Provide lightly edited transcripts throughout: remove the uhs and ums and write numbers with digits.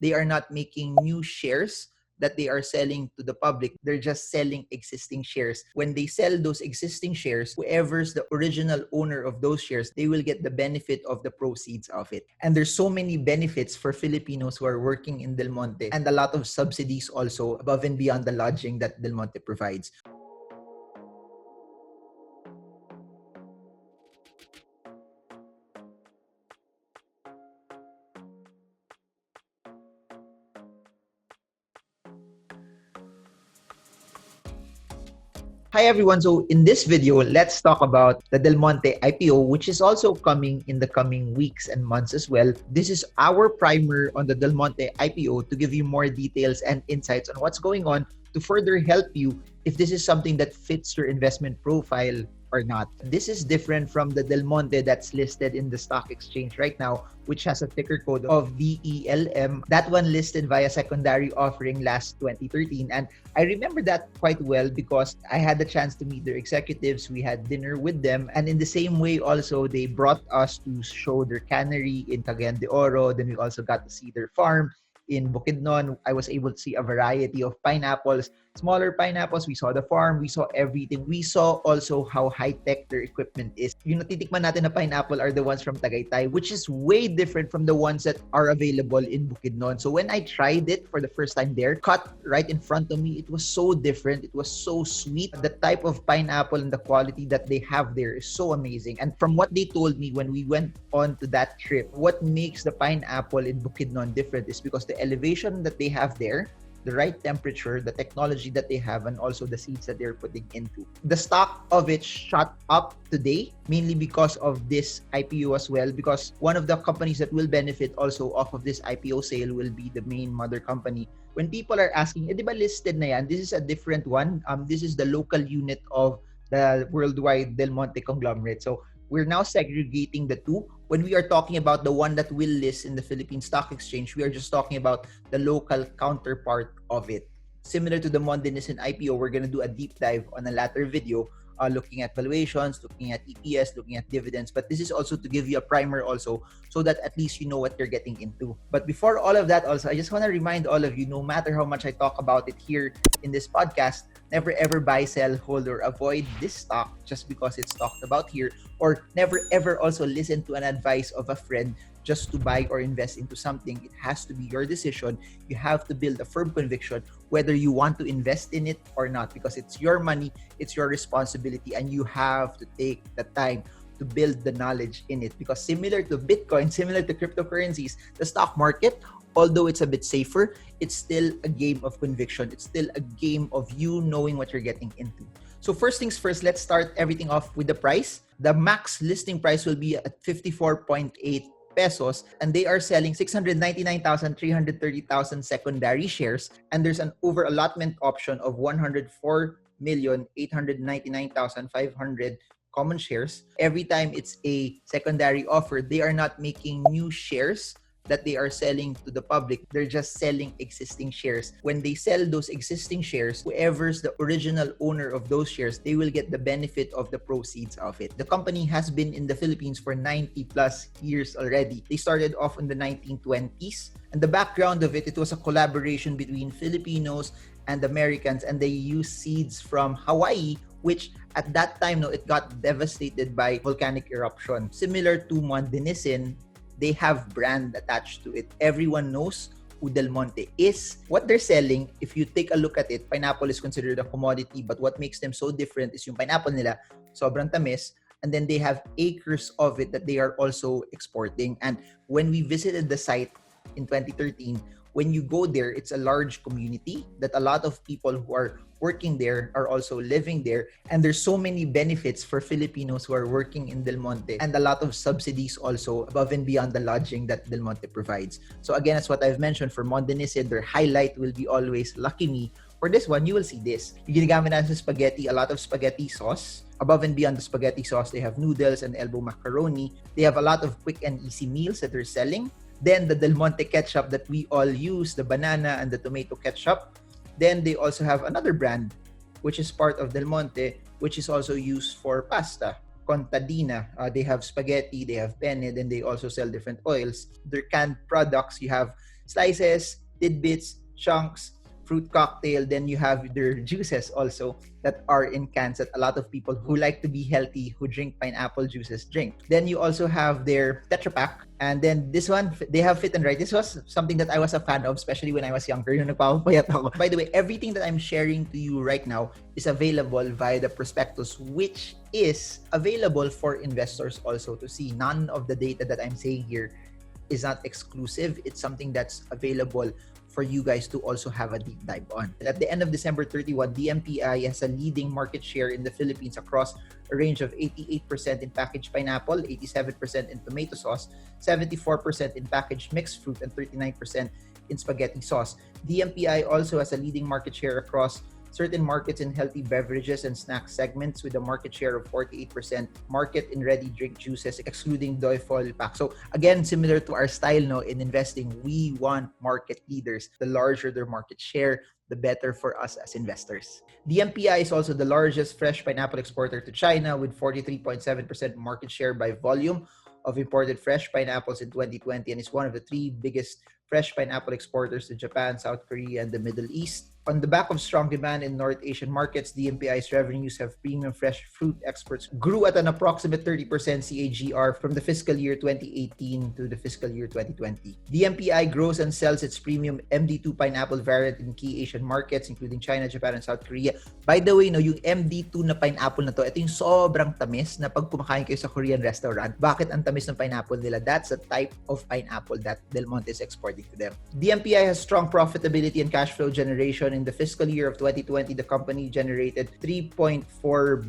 They are not making new shares that they are selling to the public. They're just selling existing shares. When they sell those existing shares, whoever's the original owner of those shares, they will get the benefit of the proceeds of it. And there's so many benefits for Filipinos who are working in Del Monte, and a lot of subsidies also above and beyond the lodging that Del Monte provides. Hi everyone. So in this video, let's talk about the Del Monte IPO, which is also coming in the coming weeks and months as well. This is our primer on the Del Monte IPO to give you more details and insights on what's going on to further help you if this is something that fits your investment profile or not. This is different from the Del Monte that's listed in the stock exchange right now, which has a ticker code of DELM. That one listed via secondary offering last 2013. And I remember that quite well because I had the chance to meet their executives. We had dinner with them. And in the same way also, they brought us to show their cannery in Cagayan de Oro. Then we also got to see their farm in Bukidnon. I was able to see a variety of pineapples, smaller pineapples. We saw the farm, we saw everything. We saw also how high-tech their equipment is. Yung natitikman natin na pineapple are the ones from Tagaytay, which is way different from the ones that are available in Bukidnon. So when I tried it for the first time there, cut right in front of me, it was so different. It was so sweet. The type of pineapple and the quality that they have there is so amazing. And from what they told me when we went on to that trip, what makes the pineapple in Bukidnon different is because the elevation that they have there, the right temperature, the technology that they have, and also the seeds that they're putting into. The stock of it shot up today, mainly because of this IPO as well, because one of the companies that will benefit also off of this IPO sale will be the main mother company. When people are asking, di ba listed na yan? This is a different one. This is the local unit of the worldwide Del Monte conglomerate. So we're now segregating the two. When we are talking about the one that will list in the Philippine Stock Exchange, we are just talking about the local counterpart of it. Similar to the Monte Philippines IPO, we're going to do a deep dive on a later video, looking at valuations, looking at EPS, looking at dividends. But this is also to give you a primer also, so that at least you know what you're getting into. But before all of that also, I just want to remind all of you, no matter how much I talk about it here in this podcast, never ever buy, sell, hold, or avoid this stock just because it's talked about here, or never ever also listen to an advice of a friend just to buy or invest into something. It has to be your decision. You have to build a firm conviction whether you want to invest in it or not, because it's your money, it's your responsibility, and you have to take the time to build the knowledge in it. Because similar to Bitcoin, similar to cryptocurrencies, the stock market, although it's a bit safer, it's still a game of conviction. It's still a game of you knowing what you're getting into. So first things first, let's start everything off with the price. The max listing price will be at 54.8 pesos, and they are selling 699,330,000 secondary shares, and there's an over-allotment option of 104,899,500 common shares. Every time it's a secondary offer, they are not making new shares that they are selling to the public. They're just selling existing shares. When they sell those existing shares, whoever's the original owner of those shares, they will get the benefit of the proceeds of it. The company has been in the Philippines for 90 plus years already. They started off in the 1920s. And the background of it, it was a collaboration between Filipinos and Americans, and they used seeds from Hawaii, which at that time, it got devastated by volcanic eruption. Similar to Mondenisin, they have brand attached to it. Everyone knows who Del Monte is. What they're selling, if you take a look at it, pineapple is considered a commodity, but what makes them so different is yung pineapple nila, sobrang tamis, and then they have acres of it that they are also exporting. And when we visited the site in 2013, when you go there, it's a large community that a lot of people who are working there are also living there. And there's so many benefits for Filipinos who are working in Del Monte, and a lot of subsidies also above and beyond the lodging that Del Monte provides. So again, as what I've mentioned, for Mondenisin, their highlight will be always Lucky Me. For this one, you will see this. Yung ginagamit natin sa spaghetti, a lot of spaghetti sauce. Above and beyond the spaghetti sauce, they have noodles and elbow macaroni. They have a lot of quick and easy meals that they're selling. Then the Del Monte ketchup that we all use, the banana and the tomato ketchup. Then they also have another brand, which is part of Del Monte, which is also used for pasta, Contadina. They have spaghetti, they have penne, then they also sell different oils. Their canned products, you have slices, tidbits, chunks, fruit cocktail. Then you have their juices also that are in cans that a lot of people who like to be healthy, who drink pineapple juices, drink. Then you also have their Tetra Pak. And then this one, they have Fit and Right. This was something that I was a fan of, especially when I was younger. Yung nagpapapayat ako. By the way, everything that I'm sharing to you right now is available via the prospectus, which is available for investors also to see. None of the data that I'm saying here is not exclusive. It's something that's available for you guys to also have a deep dive on. At the end of December 31, DMPI has a leading market share in the Philippines across a range of 88% in packaged pineapple, 87% in tomato sauce, 74% in packaged mixed fruit, and 39% in spaghetti sauce. DMPI also has a leading market share across certain markets in healthy beverages and snack segments with a market share of 48%, market in ready drink juices excluding Doi foil pack. So again, similar to our style no, in investing, we want market leaders. The larger their market share, the better for us as investors. The MPI is also the largest fresh pineapple exporter to China with 43.7% market share by volume of imported fresh pineapples in 2020 and is one of the three biggest fresh pineapple exporters to Japan, South Korea, and the Middle East. On the back of strong demand in North Asian markets, DMPI's revenues of premium fresh fruit exports grew at an approximate 30% CAGR from the fiscal year 2018 to the fiscal year 2020. DMPI grows and sells its premium MD2 pineapple variant in key Asian markets, including China, Japan, and South Korea. By the way, no, yung MD2 na pineapple na to, ito yung sobrang tamis na pag kumakain kayo sa Korean restaurant. Bakit ang tamis ng pineapple nila? That's the type of pineapple that Del Monte is exporting to them. DMPI has strong profitability and cash flow generation. In the fiscal year of 2020, the company generated 3.4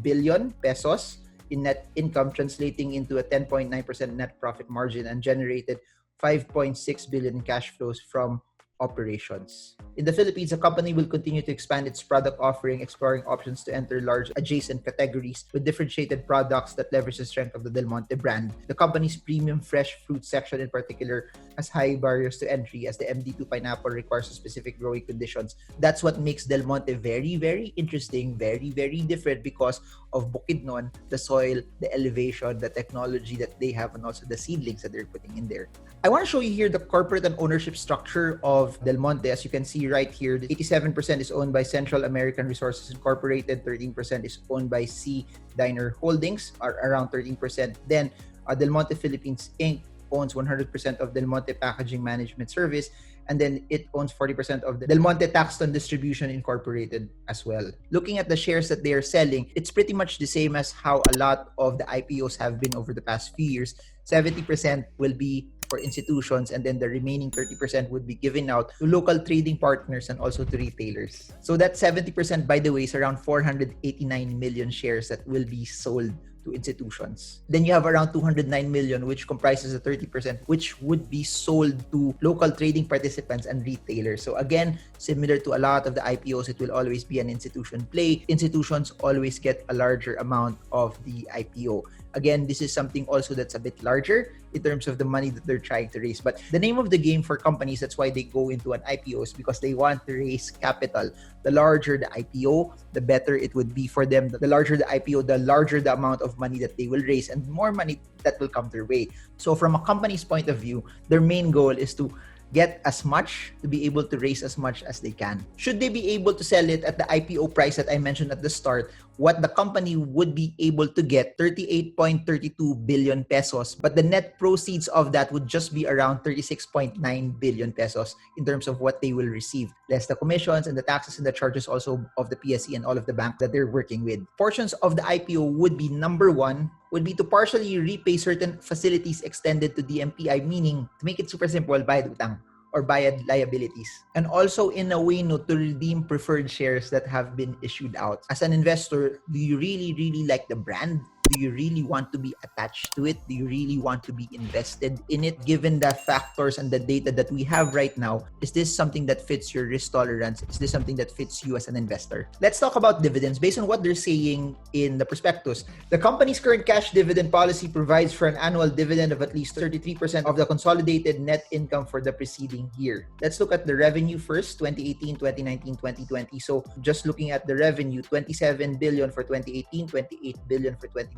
billion pesos in net income, translating into a 10.9% net profit margin, and generated 5.6 billion in cash flows from operations. In the Philippines, the company will continue to expand its product offering, exploring options to enter large adjacent categories with differentiated products that leverage the strength of the Del Monte brand. The company's premium fresh fruit section in particular has high barriers to entry as the MD2 pineapple requires specific growing conditions. That's what makes Del Monte very, very interesting, very, very different because of Bukidnon, the soil, the elevation, the technology that they have, and also the seedlings that they're putting in there. I want to show you here the corporate and ownership structure of Del Monte. As you can see right here, 87% is owned by Central American Resources Incorporated, 13% is owned by C Diner Holdings, or around 13%. Then Del Monte Philippines Inc. owns 100% of Del Monte Packaging Management Service, and then it owns 40% of the Del Monte Taxton Distribution Incorporated as well. Looking at the shares that they are selling, it's pretty much the same as how a lot of the IPOs have been over the past few years. 70% will be for institutions, and then the remaining 30% would be given out to local trading partners and also to retailers. So that 70%, by the way, is around 489 million shares that will be sold to institutions. Then you have around 209 million, which comprises the 30%, which would be sold to local trading participants and retailers. So again, similar to a lot of the IPOs, it will always be an institution play. Institutions always get a larger amount of the IPO. Again, this is something also that's a bit larger in terms of the money that they're trying to raise. But the name of the game for companies, that's why they go into an IPO, is because they want to raise capital. The larger the IPO, the better it would be for them. The larger the IPO, the larger the amount of money that they will raise and more money that will come their way. So from a company's point of view, their main goal is to get as much to be able to raise as much as they can. Should they be able to sell it at the IPO price that I mentioned at the start, what the company would be able to get, 38.32 billion pesos, but the net proceeds of that would just be around 36.9 billion pesos in terms of what they will receive, less the commissions and the taxes and the charges also of the PSE and all of the bank that they're working with. Portions of the IPO would be, number one, would be to partially repay certain facilities extended to DMPI, meaning, to make it super simple, bayad utang or bayad liabilities. And also in a way no, to redeem preferred shares that have been issued out. As an investor, do you really, really like the brand? Do you really want to be attached to it? Do you really want to be invested in it? Given the factors and the data that we have right now, is this something that fits your risk tolerance? Is this something that fits you as an investor? Let's talk about dividends. Based on what they're saying in the prospectus, the company's current cash dividend policy provides for an annual dividend of at least 33% of the consolidated net income for the preceding year. Let's look at the revenue first, 2018, 2019, 2020. So just looking at the revenue, 27 billion for 2018, 28 billion for 2019,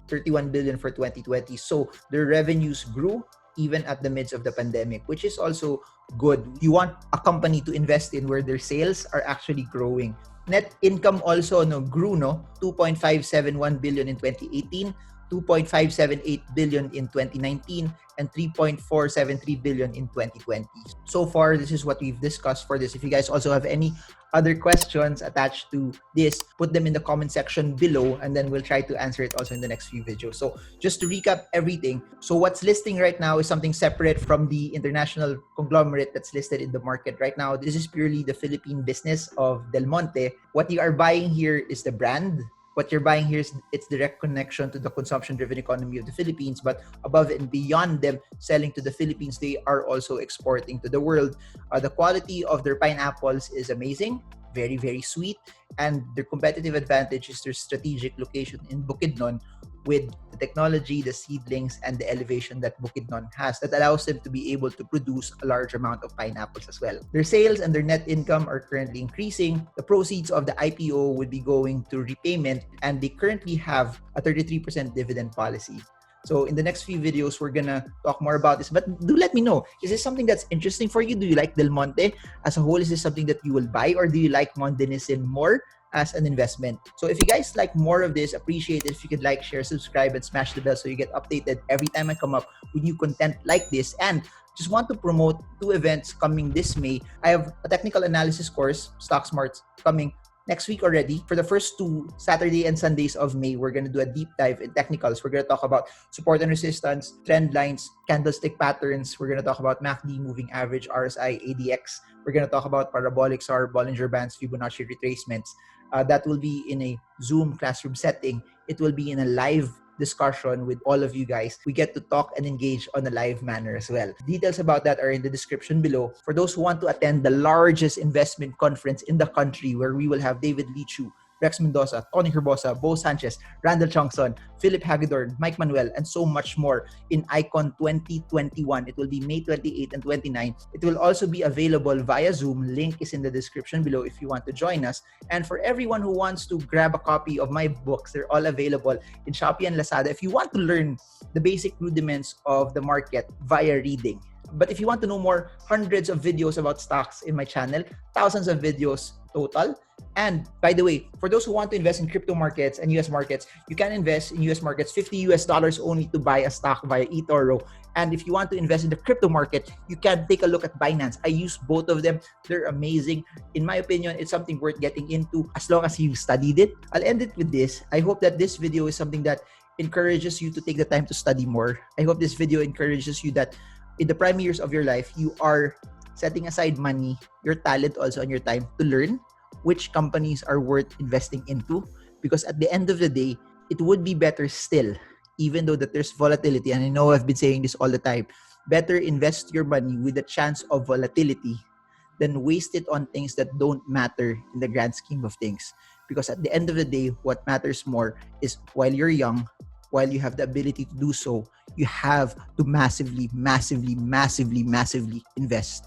31 billion for 2020. So their revenues grew even at the midst of the pandemic, which is also good. You want a company to invest in where their sales are actually growing. Net income also grew 2.571 billion in 2018, 2.578 billion in 2019, and 3.473 billion in 2020. So far, this is what we've discussed for this. If you guys also have any other questions attached to this, put them in the comment section below, and then we'll try to answer it also in the next few videos. So just to recap everything, so what's listing right now is something separate from the international conglomerate that's listed in the market right now. This is purely the Philippine business of Del Monte. What you are buying here is the brand. What you're buying here is its direct connection to the consumption-driven economy of the Philippines, but above and beyond them selling to the Philippines, they are also exporting to the world. The quality of their pineapples is amazing, very, very sweet, and their competitive advantage is their strategic location in Bukidnon, with the technology, the seedlings, and the elevation that Bukidnon has that allows them to be able to produce a large amount of pineapples as well. Their sales and their net income are currently increasing. The proceeds of the IPO would be going to repayment, and they currently have a 33% dividend policy. So in the next few videos, we're gonna talk more about this. But do let me know, is this something that's interesting for you? Do you like Del Monte as a whole? Is this something that you will buy, or do you like Mondenisin more as an investment? So if you guys like more of this, appreciate it if you could like, share, subscribe, and smash the bell so you get updated every time I come up with new content like this. And just want to promote 2 events coming this May. I have a technical analysis course, Stock Smarts, coming next week already. For the first 2 Saturday and Sundays of May, we're going to do a deep dive in technicals. We're going to talk about support and resistance, trend lines, candlestick patterns. We're going to talk about MACD, moving average, RSI, ADX. We're going to talk about parabolic SAR, Bollinger Bands, Fibonacci retracements. That will be in a Zoom classroom setting. It will be in a live discussion with all of you guys. We get to talk and engage on a live manner as well. Details about that are in the description below. For those who want to attend the largest investment conference in the country, where we will have David Lichu, Rex Mendoza, Tony Herbosa, Bo Sanchez, Randall Chongson, Philip Hagedorn, Mike Manuel, and so much more in Icon 2021. It will be May 28 and 29. It will also be available via Zoom. Link is in the description below if you want to join us. And for everyone who wants to grab a copy of my books, they're all available in Shopee and Lazada if you want to learn the basic rudiments of the market via reading. But if you want to know more, hundreds of videos about stocks in my channel, thousands of videos total. And by the way, for those who want to invest in crypto markets and US markets, you can invest in US markets $50 only to buy a stock via eToro. And if you want to invest in the crypto market, you can take a look at Binance. I use both of them. They're amazing. In my opinion, it's something worth getting into as long as you studied it. I'll end it with this. I hope that this video is something that encourages you to take the time to study more. I hope this video encourages you that in the prime years of your life, you are setting aside money, your talent also, and your time to learn which companies are worth investing into. Because at the end of the day, it would be better still, even though that there's volatility, and I know I've been saying this all the time, better invest your money with a chance of volatility than waste it on things that don't matter in the grand scheme of things. Because at the end of the day, what matters more is while you're young, while you have the ability to do so, you have to massively invest.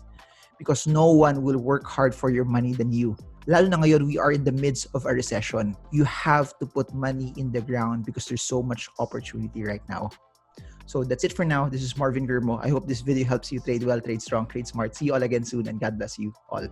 Because no one will work hard for your money than you. Lalo na ngayon, we are in the midst of a recession. You have to put money in the ground because there's so much opportunity right now. So that's it for now. This is Marvin Germo. I hope this video helps you trade well, trade strong, trade smart. See you all again soon, and God bless you all.